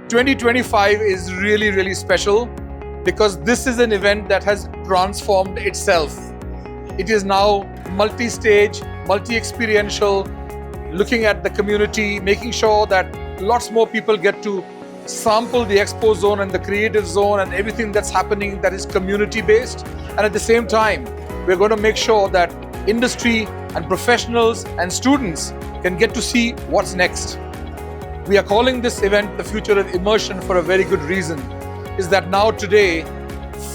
2025 is really, really special because this is an event that has transformed itself. It is now multi-stage, multi-experiential, looking at the community, making sure that lots more people get to sample the expo zone and the creative zone and everything that's happening that is community-based. And at the same time, we're going to make sure that industry and professionals and students can get to see what's next. We are calling this event the future of immersion for a very good reason, is that now today,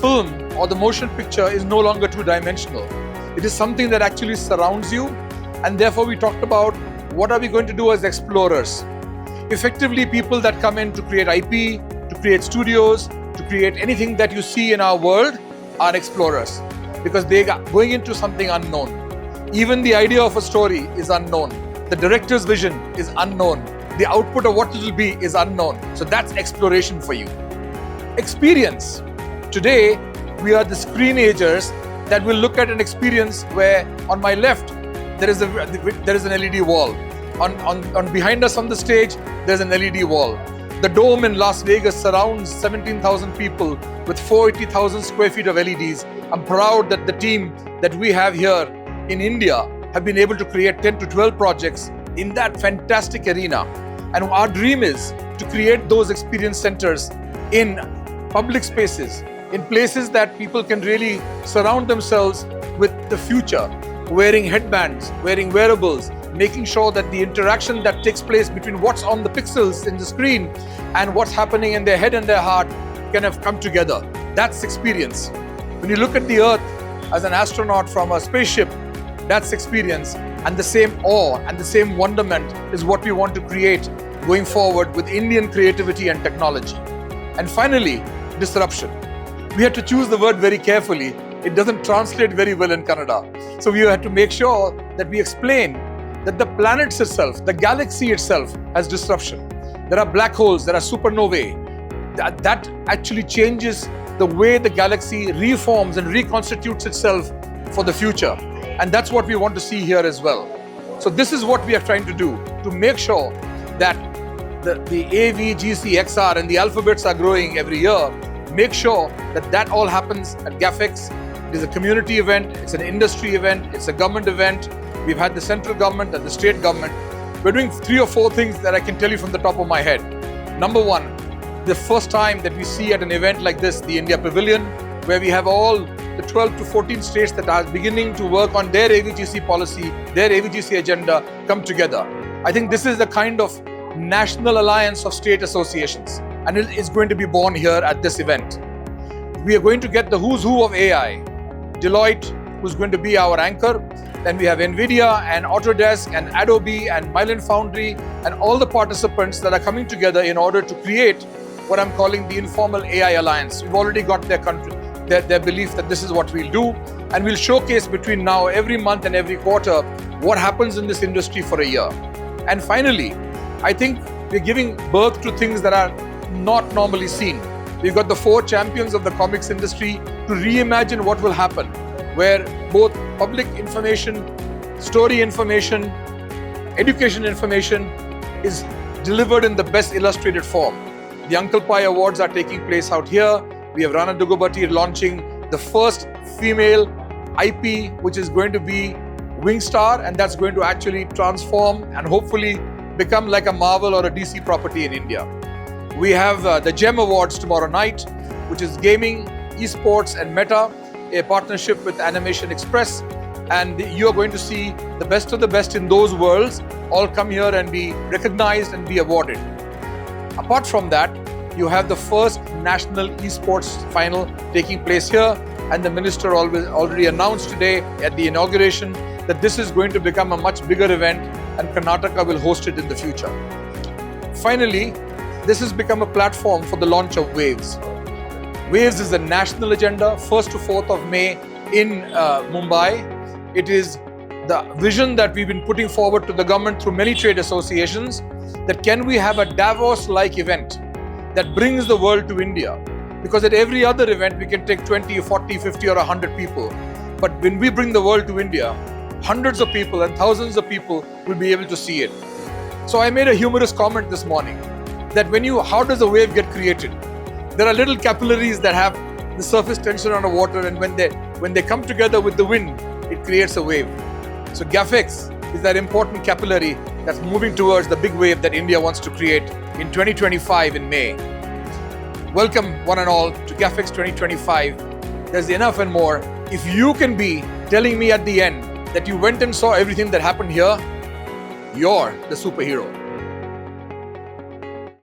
film or the motion picture is no longer two-dimensional. It is something that actually surrounds you, and therefore we talked about what are we going to do as explorers. Effectively, people that come in to create IP, to create studios, to create anything that you see in our world are explorers, because they are going into something unknown. Even the idea of a story is unknown. The director's vision is unknown. The output of what it will be is unknown. So that's exploration for you. Experience. Today, we are the screenagers that will look at an experience where on my left, there is an LED wall. On behind us on the stage, there's an LED wall. The Dome in Las Vegas surrounds 17,000 people with 480,000 square feet of LEDs. I'm proud that the team that we have here in India have been able to create 10 to 12 projects in that fantastic arena. And our dream is to create those experience centers in public spaces, in places that people can really surround themselves with the future, wearing headbands, wearing wearables, making sure that the interaction that takes place between what's on the pixels in the screen and what's happening in their head and their heart can have come together. That's experience. When you look at the Earth as an astronaut from a spaceship, that's experience. And the same awe and the same wonderment is what we want to create going forward with Indian creativity and technology. And finally, disruption. We had to choose the word very carefully. It doesn't translate very well in Kannada. So we had to make sure that we explain that the planets itself, the galaxy itself has disruption. There are black holes, there are supernovae. That actually changes the way the galaxy reforms and reconstitutes itself for the future. And that's what we want to see here as well. So this is what we are trying to do, to make sure that the AV, GC, XR and the alphabets are growing every year. Make sure that that all happens at GAFX. It is a community event, it's an industry event, it's a government event. We've had the central government and the state government. We're doing 3 or 4 things that I can tell you from the top of my head. Number one, the first time that we see at an event like this, the India Pavilion, where we have all the 12 to 14 states that are beginning to work on their AVGC policy, their AVGC agenda come together. I think this is the kind of national alliance of state associations, and it is going to be born here at this event. We are going to get the who's who of AI. Deloitte, who's going to be our anchor. Then we have NVIDIA and Autodesk and Adobe and Mylan Foundry and all the participants that are coming together in order to create what I'm calling the informal AI alliance. We've already got their belief that this is what we'll do, and we'll showcase between now every month and every quarter what happens in this industry for a year. And finally, I think we're giving birth to things that are not normally seen. We've got the 4 champions of the comics industry to reimagine what will happen, where both public information, story information, education information is delivered in the best illustrated form. The Uncle Pai Awards are taking place out here. We have Rana Dugubati launching the first female IP, which is going to be Wingstar, and that's going to actually transform and hopefully become like a Marvel or a DC property in India. We have the GEM Awards tomorrow night, which is gaming, esports and meta, a partnership with Animation Express, and you are going to see the best of the best in those worlds all come here and be recognized and be awarded. Apart from that, you have the first national esports final taking place here, and the minister already announced today at the inauguration that this is going to become a much bigger event and Karnataka will host it in the future. Finally, this has become a platform for the launch of Waves. Waves is a national agenda, 1st to 4th of May in Mumbai. It is the vision that we've been putting forward to the government through many trade associations, that can we have a Davos-like event that brings the world to India? Because at every other event, we can take 20, 40, 50 or 100 people. But when we bring the world to India, hundreds of people and thousands of people will be able to see it. So I made a humorous comment this morning. that how does a wave get created? There are little capillaries that have the surface tension on the water, and when they come together with the wind, it creates a wave. So GAFX is that important capillary that's moving towards the big wave that India wants to create in 2025 in May. Welcome one and all to GAFX 2025. There's enough and more. If you can be telling me at the end that you went and saw everything that happened here, you're the superhero.